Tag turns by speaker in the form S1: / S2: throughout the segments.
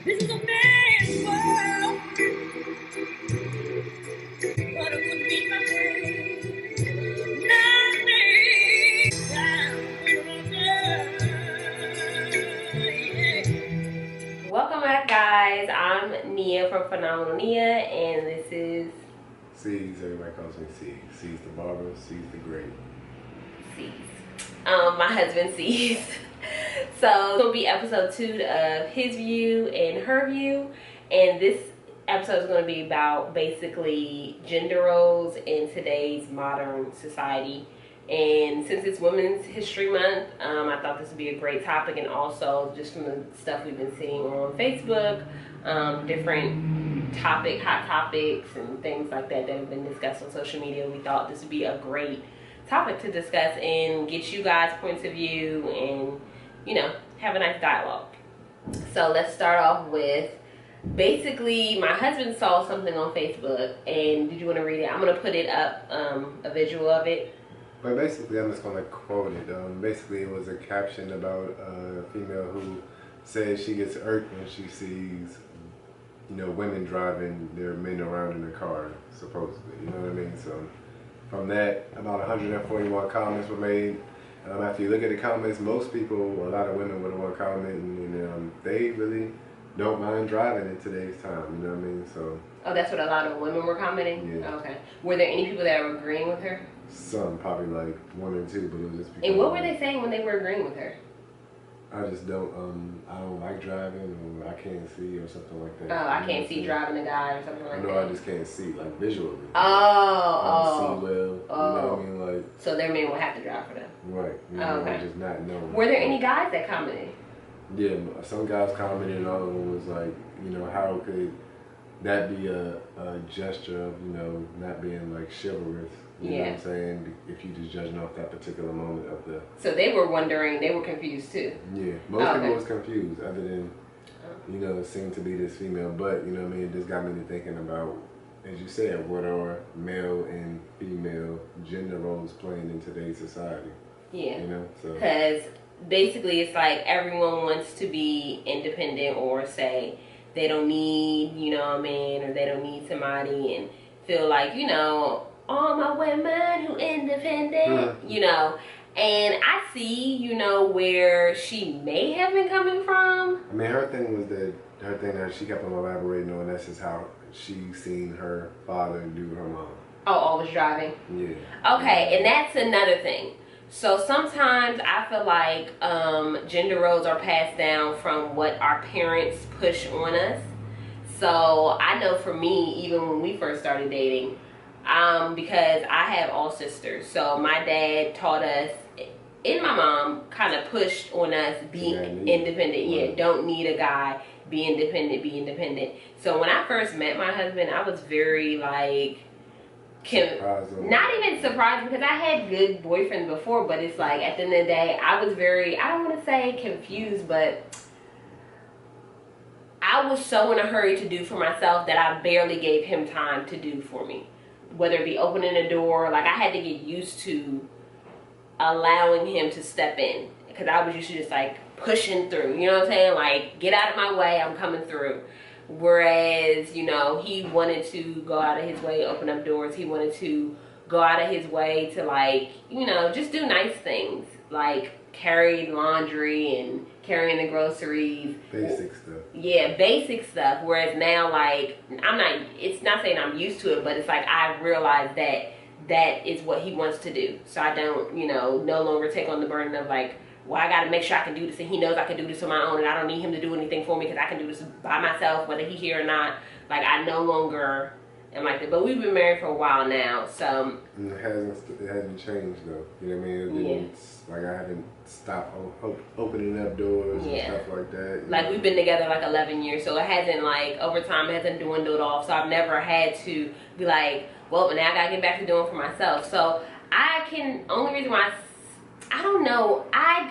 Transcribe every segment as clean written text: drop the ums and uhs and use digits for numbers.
S1: This is a man's world, but it would be my friend, not me. Welcome back, guys. I'm Nia from PhenomenalNia, and this is
S2: C's. Everybody calls me C. C's the barber. C's the great.
S1: C's. My husband C's. So this will be episode 2 of his view and her view, and this episode is going to be about basically gender roles in today's modern society. And since it's Women's History Month, I thought this would be a great topic, and also just from the stuff we've been seeing on Facebook, different hot topics and things like that that have been discussed on social media, we thought this would be a great topic to discuss and get you guys' points of view and, you know, have a nice dialogue. So let's start off with, basically, my husband saw something on Facebook, and did you want to read it? I'm going to put it up, a visual of it.
S2: But basically, I'm just going to quote it. Basically, it was a caption about a female who says she gets irked when she sees, you know, women driving their men around in a car, supposedly. You know what I mean? So from that, about 141 comments were made. After you look at the comments, most people, a lot of women would have want to comment, and they really don't mind driving in today's time. You know what I mean? So.
S1: Oh, that's what a lot of women were commenting?
S2: Yeah.
S1: Okay. Were there any people that were agreeing with her?
S2: Some, probably like 1 or 2, but it was just because.
S1: And what were they saying when they were agreeing with her?
S2: I just don't, I don't like driving, or I can't see, or something like that.
S1: Oh, I can't see driving a guy or something like that.
S2: No, I just can't see, like visually.
S1: Oh,
S2: see well, you know what I mean? Like.
S1: So their men will have to drive for them.
S2: Right. You know,
S1: okay.
S2: Just not knowing.
S1: Were there any guys that commented?
S2: Yeah, some guys commented, and other one was like, you know, how could that be a gesture of, you know, not being like chivalrous? You know what I'm saying? If you just judging off that particular moment of the.
S1: So they were wondering, they were confused too.
S2: Yeah, most people was confused, other than, you know, it seemed to be this female. But you know what I mean? It just got me to thinking about, as you said, what are male and female gender roles playing in today's society? Yeah. You know, so. Because
S1: basically, it's like everyone wants to be independent, or say they don't need, you know what I mean, or they don't need somebody, and feel like, you know, all my women who independent, you know. And I see, you know, where she may have been coming from.
S2: I mean, her thing was that she kept on elaborating on, that's just how she seen her father do her mom.
S1: Oh, always driving?
S2: Yeah.
S1: Okay, and that's another thing. So sometimes I feel like gender roles are passed down from what our parents push on us. So I know for me, even when we first started dating, because I have all sisters, so my dad taught us, and my mom kind of pushed on us being independent. Yeah, don't need a guy, be independent, be independent. So when I first met my husband, I was very like, not even surprised, because I had good boyfriends before, but it's like at the end of the day, I was very, I don't want to say confused, but I was so in a hurry to do for myself that I barely gave him time to do for me. Whether it be opening a door, like I had to get used to allowing him to step in, because I was used to just like pushing through, you know what I'm saying? Like, get out of my way, I'm coming through. Whereas, you know, he wanted to go out of his way, open up doors. He wanted to go out of his way to, like, you know, just do nice things, like carry laundry and carrying the groceries.
S2: Basic stuff.
S1: Yeah, basic stuff. Whereas now, like, it's not saying I'm used to it, but it's like I realize that that is what he wants to do. So I don't, you know, no longer take on the burden of like, well, I got to make sure I can do this, and he knows I can do this on my own, and I don't need him to do anything for me because I can do this by myself, whether he's here or not. Like, I no longer am like that. But we've been married for a while now, so.
S2: And it hasn't changed though. You know what I mean? It's like I haven't stopped opening up doors and stuff like that.
S1: Like, we've been together like 11 years, so it hasn't, like, over time, it hasn't dwindled off. So I've never had to be like, well, but now I got to get back to doing for myself. So only reason why I don't know.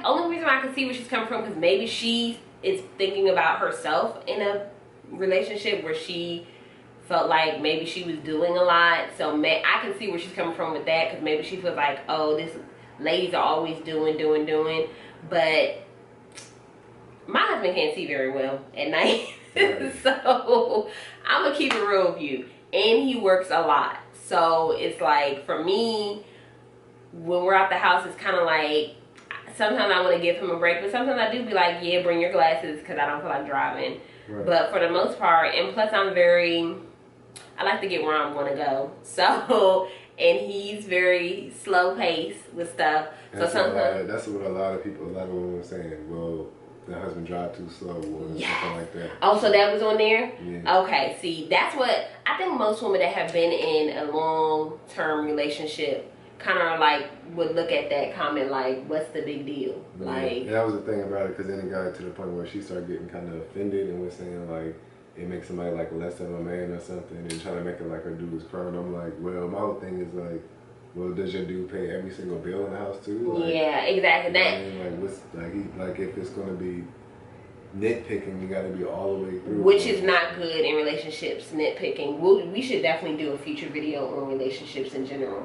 S1: Only reason why I can see where she's coming from, because maybe she is thinking about herself in a relationship where she felt like maybe she was doing a lot. So I can see where she's coming from with that, because maybe she feels like, oh, this ladies are always doing. But my husband can't see very well at night.
S2: Right.
S1: So I'm gonna keep it real with you. And he works a lot. So it's like, for me, when we're out the house, it's kind of like, sometimes I want to give him a break, but sometimes I do be like, yeah, bring your glasses, because I don't feel like driving.
S2: Right.
S1: But for the most part, and plus I like to get where I want to go. So, and he's very slow paced with stuff.
S2: That's
S1: so sometimes
S2: that's what a lot of women were saying. Well, the husband drive too slow or something like that.
S1: Oh, so that was on there?
S2: Yeah.
S1: Okay, see, that's what I think most women that have been in a long-term relationship kind of like would look at that comment like, what's the big deal?
S2: Yeah.
S1: Like,
S2: and that was the thing about it, because then it got to the point where she started getting kind of offended and was saying like, it makes somebody like less of a man or something, and trying to make it like her dude was crying. I'm like, well, my whole thing is like, well, does your dude pay every single bill in the house too? Like,
S1: yeah, exactly. That.
S2: You know, like, what's like if it's gonna be nitpicking, you got to be all the way through.
S1: Which is not good in relationships, nitpicking. We should definitely do a future video on relationships in general.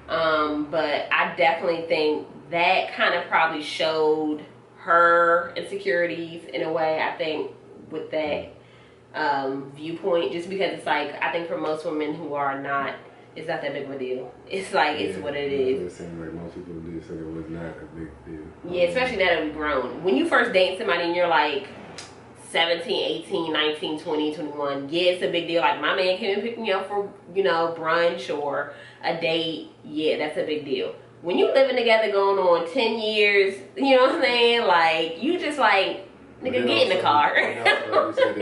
S1: But I definitely think that kind of probably showed her insecurities in a way, I think, with that viewpoint. Just because it's like, I think for most women who are not, it's not that big of a deal. It's like, it's what it is.
S2: It seemed like most people did say it was not a big deal.
S1: Yeah, especially now that we've grown. When you first date somebody and you're like 17, 18, 19, 20, 21, yeah, it's a big deal. Like, my man came and picked me up for, brunch or a date. Yeah, that's a big deal. When you living together going on 10 years, you know what I'm saying? Like, you just like, nigga, get in the car.
S2: You said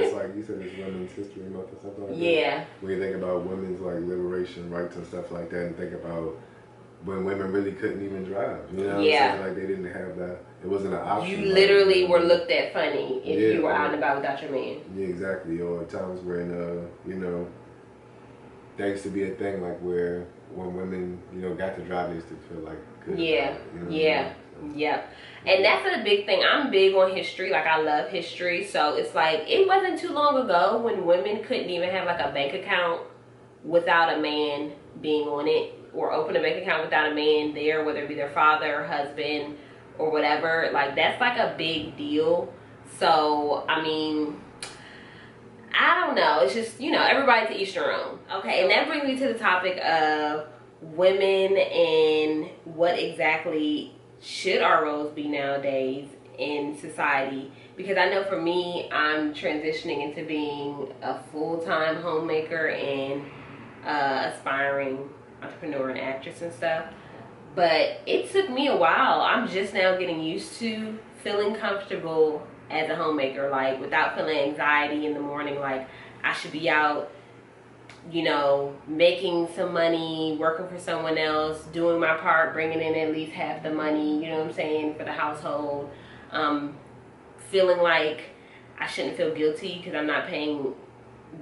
S2: it's Women's History Month or something like that.
S1: Yeah.
S2: When you think about women's like liberation rights and stuff like that, and think about when women really couldn't even drive. You know what I'm saying? Like, they didn't have that. It wasn't an option.
S1: You literally were looked at funny if you were out and about without your man.
S2: Yeah, exactly. Or times when, there used to be a thing like where when women, got to drive, they used to feel like good.
S1: Yeah. Yep. And that's a big thing. I'm big on history. Like, I love history. So it's like, it wasn't too long ago when women couldn't even have like a bank account without a man being on it, or open a bank account without a man there, whether it be their father or husband or whatever. Like, that's like a big deal. So, I mean, I don't know. It's just, everybody to each their own. Okay, and that brings me to the topic of women and what exactly should our roles be nowadays in society. Because I know for me, I'm transitioning into being a full-time homemaker and aspiring entrepreneur and actress and stuff. But it took me a while. I'm just now getting used to feeling comfortable as a homemaker, like, without feeling anxiety in the morning, like I should be out, making some money, working for someone else, doing my part, bringing in at least half the money, for the household. Feeling like I shouldn't feel guilty because I'm not paying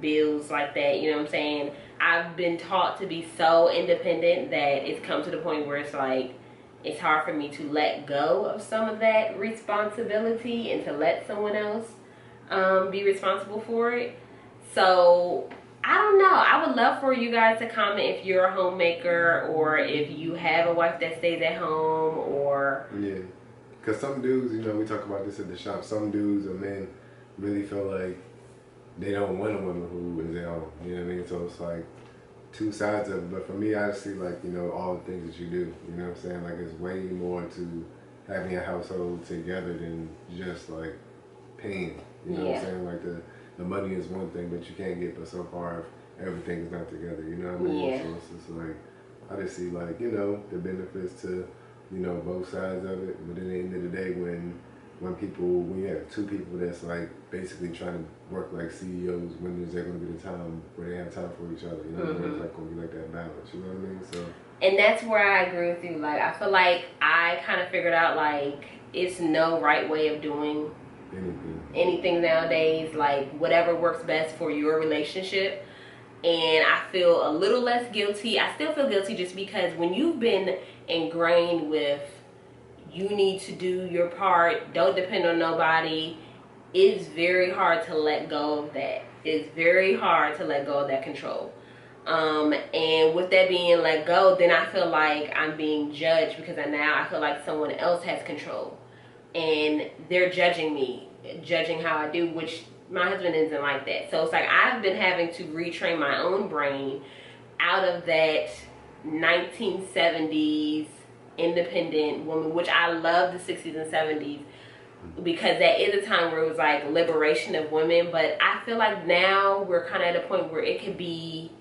S1: bills like that, I've been taught to be so independent that it's come to the point where it's like, it's hard for me to let go of some of that responsibility and to let someone else be responsible for it. So, I don't know. I would love for you guys to comment if you're a homemaker, or if you have a wife that stays at home, or...
S2: Yeah. Because some dudes, we talk about this at the shop, some dudes or men really feel like they don't want a woman who is at home. You know what I mean? So it's like two sides of it. But for me, I see like, all the things that you do. You know what I'm saying? Like, it's way more to having a household together than just like paying. You know what I'm saying? Like, the money is one thing, but you can't get but so far if everything is not together. You know what I mean?
S1: Yeah.
S2: So it's just like, I just see like, the benefits to, both sides of it. But at the end of the day, when you have two people that's like basically trying to work like CEOs, when is there going to be the time where they have time for each other? You know what I mean? It's like going to be like that balance. You know what I mean? So.
S1: And that's where I agree with you. Like, I feel like I kind of figured out like it's no right way of doing anything nowadays. Like, whatever works best for your relationship. And I feel a little less guilty. I still feel guilty just because when you've been ingrained with, you need to do your part, don't depend on nobody, it's very hard to let go of that. It's very hard to let go of that control. And with that being let go, then I feel like I'm being judged because now I feel like someone else has control. And they're judging me, judging how I do, which my husband isn't like that. So it's like I've been having to retrain my own brain out of that 1970s independent woman, which I love the 60s and 70s, because that is a time where it was like liberation of women. But I feel like now we're kind of at a point where it could be,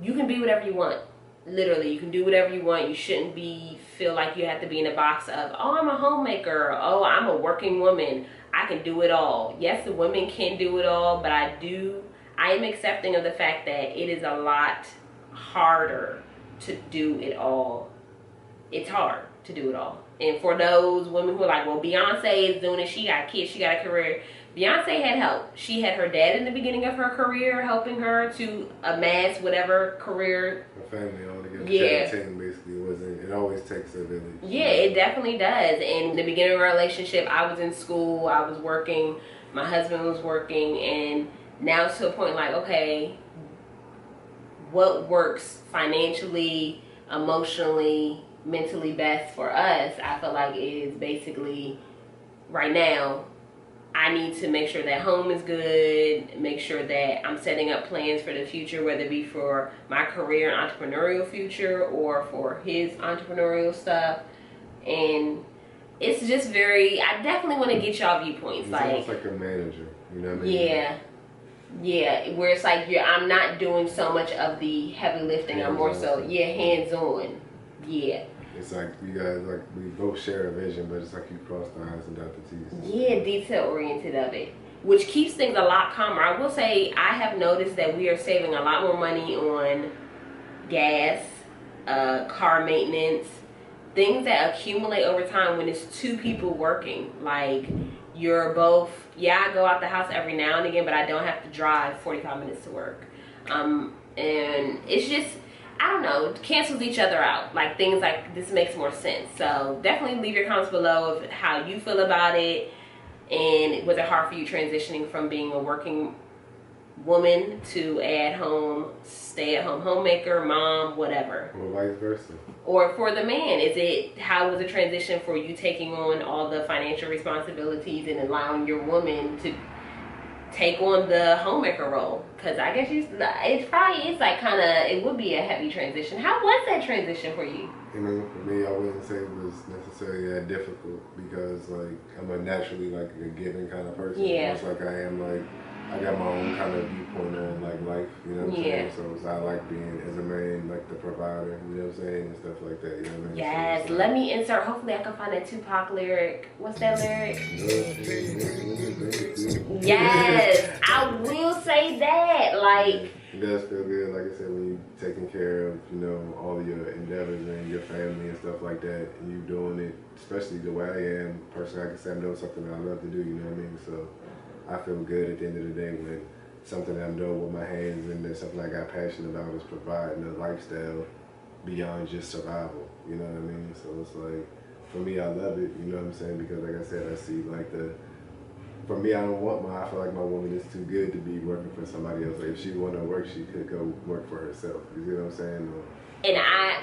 S1: you can be whatever you want. Literally, you can do whatever you want. You shouldn't feel like you have to be in a box of, oh, I'm a homemaker, oh, I'm a working woman, I can do it all. Yes, the women can do it all, but I am accepting of the fact that it is a lot harder to do it all. It's hard to do it all. And for those women who are like, well, Beyonce is doing it, she got kids, she got a career. Beyonce had help. She had her dad in the beginning of her career helping her to amass whatever career.
S2: Her family all together.
S1: Yeah.
S2: Basically, it always takes a village.
S1: Yeah, it definitely does. And in the beginning of our relationship, I was in school, I was working, my husband was working, and now it's to a point like, okay, what works financially, emotionally, mentally best for us, I feel like is basically right now, I need to make sure that home is good, make sure that I'm setting up plans for the future, whether it be for my career and entrepreneurial future or for his entrepreneurial stuff. And it's just I definitely want to get y'all viewpoints.
S2: It's
S1: like
S2: almost like a manager, you know what I mean?
S1: Yeah, where it's like I'm not doing so much of the heavy lifting. I'm more so, hands-on. Yeah.
S2: It's like you guys, like we both share a vision, but it's like you cross the I's and dot the T's.
S1: Yeah, detail-oriented of it, which keeps things a lot calmer. I will say I have noticed that we are saving a lot more money on gas, car maintenance, things that accumulate over time when it's two people working. Like, you're both, I go out the house every now and again, but I don't have to drive 45 minutes to work. And it's just, I don't know, cancels each other out. Like, things like this makes more sense. So definitely leave your comments below of how you feel about it. And was it hard for you transitioning from being a working woman to at-home, stay-at-home homemaker, mom, whatever?
S2: Or vice versa.
S1: Or for the man, how was the transition for you taking on all the financial responsibilities and allowing your woman to take on the homemaker role? Because I guess it would be a heavy transition. How was that transition for you?
S2: I mean, for me, I wouldn't say it was necessarily that difficult because, like, I'm a naturally, like, a giving kind of person.
S1: Yeah.
S2: It's like I am, like, I got my own kind of viewpoint on, like, life, you know what I'm saying? So I like being, as a man, like, the provider, you know what I'm saying? And stuff like that, you know what I mean?
S1: Yes,
S2: so
S1: let me insert, hopefully I can find that Tupac lyric. What's that lyric? Yes, I will say that, like.
S2: It does feel good, like I said, when you're taking care of, you know, all of your endeavors and your family and stuff like that, and you doing it, especially the way I am, personally, I can say I'm doing something that I love to do, you know what I mean? So I feel good at the end of the day when something that I'm doing with my hands and there's something I got passionate about is providing a lifestyle beyond just survival, you know what I mean? So it's like, for me, I love it, you know what I'm saying? Because like I said, I see like for me, I feel like my woman is too good to be working for somebody else. Like if she want to work, she could go work for herself. You see what I'm saying?
S1: And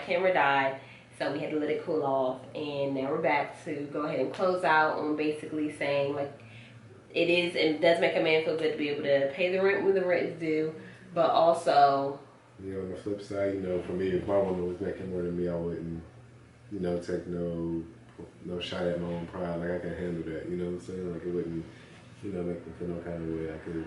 S1: camera died, so we had to let it cool off. And now we're back to go ahead and close out on basically saying, like, it does make a man feel good to be able to pay the rent when the rent is due, but also,
S2: you know, on the flip side, you know, for me, if my woman was making more than me, I wouldn't, you know, take no shot at my own pride. Like I can handle that, you know what I'm saying? Like it wouldn't, you know, make me feel no kind of way. I could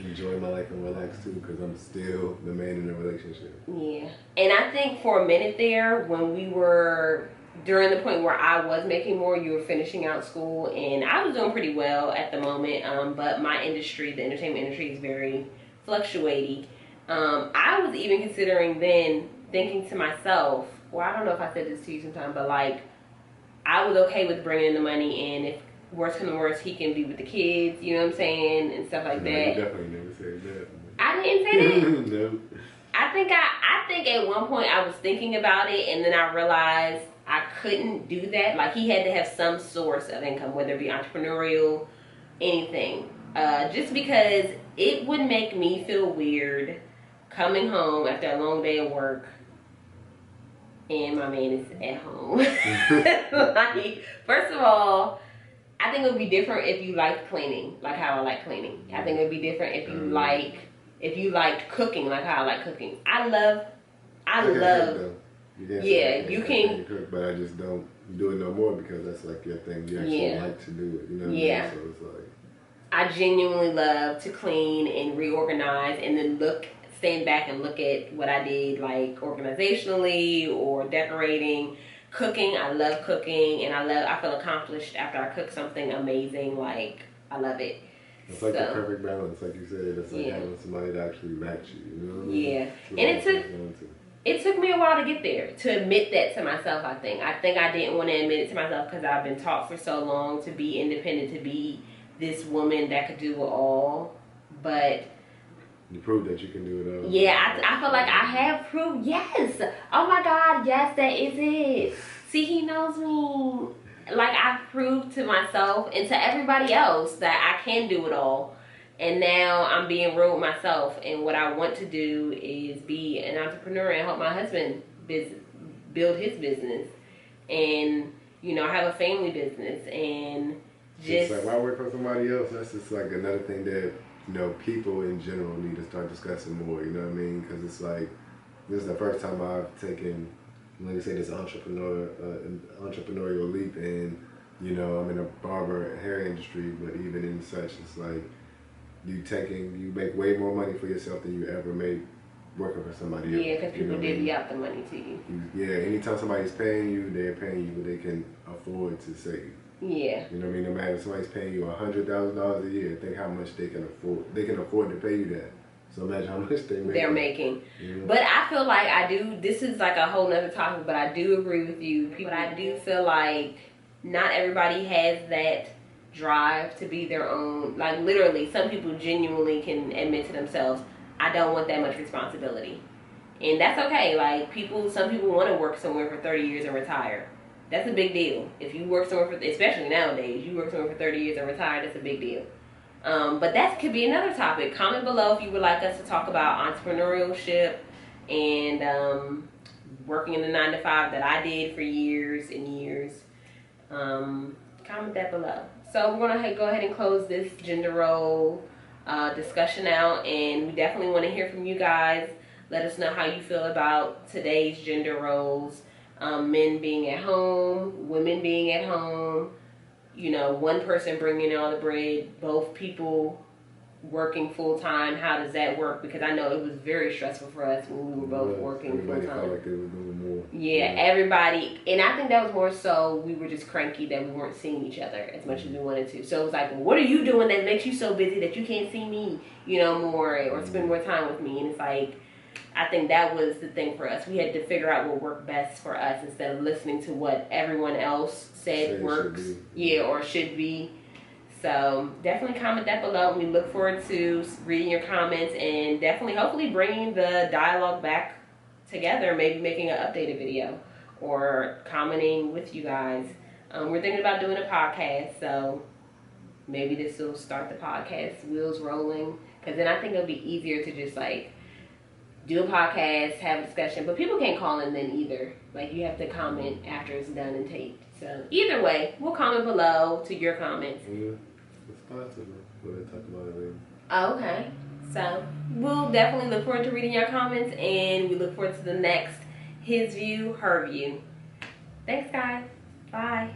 S2: enjoy my life and relax too, because I'm still the man in the relationship.
S1: Yeah. And I think for a minute there, when we were during the point where I was making more, you were finishing out school, and I was doing pretty well at the moment, but my industry, the entertainment industry, is very fluctuating. I was even considering then, thinking to myself, well, I don't know if I said this to you sometime, but like, I was okay with bringing in the money, and if worse come to worse, he can be with the kids, you know what I'm saying, and stuff like that.
S2: You definitely never said that.
S1: I didn't say that?
S2: No.
S1: I think at one point I was thinking about it, and then I realized I couldn't do that. Like, he had to have some source of income, whether it be entrepreneurial, anything. Just because it would make me feel weird coming home after a long day of work and my man is at home. Like, first of all, I think it would be different if you liked cleaning, like how I like cleaning. I think it would be different if you liked cooking, like how I like cooking. I love. Yeah, you can
S2: cook, but I just don't do it no more because that's like your thing. You actually like to do it, you know what I mean? So it's like
S1: I genuinely love to clean and reorganize and then stand back and look at what I did, like organizationally or decorating. Cooking, I love cooking, and I feel accomplished after I cook something amazing. Like, I love it.
S2: It's like the perfect balance, like you said. It's like having somebody to actually match you, you know what I mean?
S1: Yeah, and it took me a while to get there, to admit that to myself, I think. I didn't want to admit it to myself because I've been taught for so long to be independent, to be this woman that could do it all. But
S2: you proved that you can do it all.
S1: Yeah, I feel like I have proved, yes. Oh my God, yes, that is it. See, he knows me. Like, I've proved to myself and to everybody else that I can do it all. And now I'm being real with myself. And what I want to do is be an entrepreneur and help my husband build his business. And, you know, have a family business. And just...
S2: It's like, why work for somebody else? That's just like another thing that, you know, people in general need to start discussing more, you know what I mean? Because it's like, this is the first time I've taken, let me say, this entrepreneurial leap, and, you know, I'm in a barber hair industry, but even in such, it's like, you make way more money for yourself than you ever made working for somebody else.
S1: Yeah, because people divvy out the money to you.
S2: Yeah, anytime somebody's paying you, they're paying you what they can afford to save.
S1: Yeah.
S2: You know what I mean? No matter if somebody's paying you $100,000 a year, think how much they can afford. They can afford to pay you that. So imagine how much they're making. Yeah.
S1: But I feel like this is like a whole nother topic, but I do agree with you. But I do feel like not everybody has that drive to be their own. Like, literally, some people genuinely can admit to themselves, I don't want that much responsibility. And that's okay. Like, some people want to work somewhere for 30 years and retire. That's a big deal. If you work somewhere especially nowadays, you work somewhere for 30 years and retire, that's a big deal. But that could be another topic. Comment below if you would like us to talk about entrepreneurship and working in the 9-to-5 that I did for years and years. Comment that below. So we're going to go ahead and close this gender role discussion out, and we definitely want to hear from you guys. Let us know how you feel about today's gender roles. Men being at home, women being at home, you know, one person bringing in all the bread, both people working full-time. How does that work? Because I know it was very stressful for us when we were both working full-time.
S2: Everybody felt like they were doing more.
S1: Yeah, everybody. And I think that was more so we were just cranky that we weren't seeing each other as much as we wanted to. So it was like, well, what are you doing that makes you so busy that you can't see me, you know, more or spend more time with me? And it's like, I think that was the thing for us. We had to figure out what worked best for us instead of listening to what everyone else said works. Yeah, or should be. So definitely comment that below. We look forward to reading your comments and definitely, hopefully, bringing the dialogue back together. Maybe making an updated video or commenting with you guys. We're thinking about doing a podcast, so maybe this will start the podcast wheels rolling. Because then I think it'll be easier to just like do a podcast, have a discussion, but people can't call in then either. Like, you have to comment after it's done and taped. So either way, we'll comment below to your comments.
S2: Yeah, it's possible. We'll talk about it later.
S1: Oh, okay. So we'll definitely look forward to reading your comments, and we look forward to the next His View, Her View. Thanks, guys. Bye.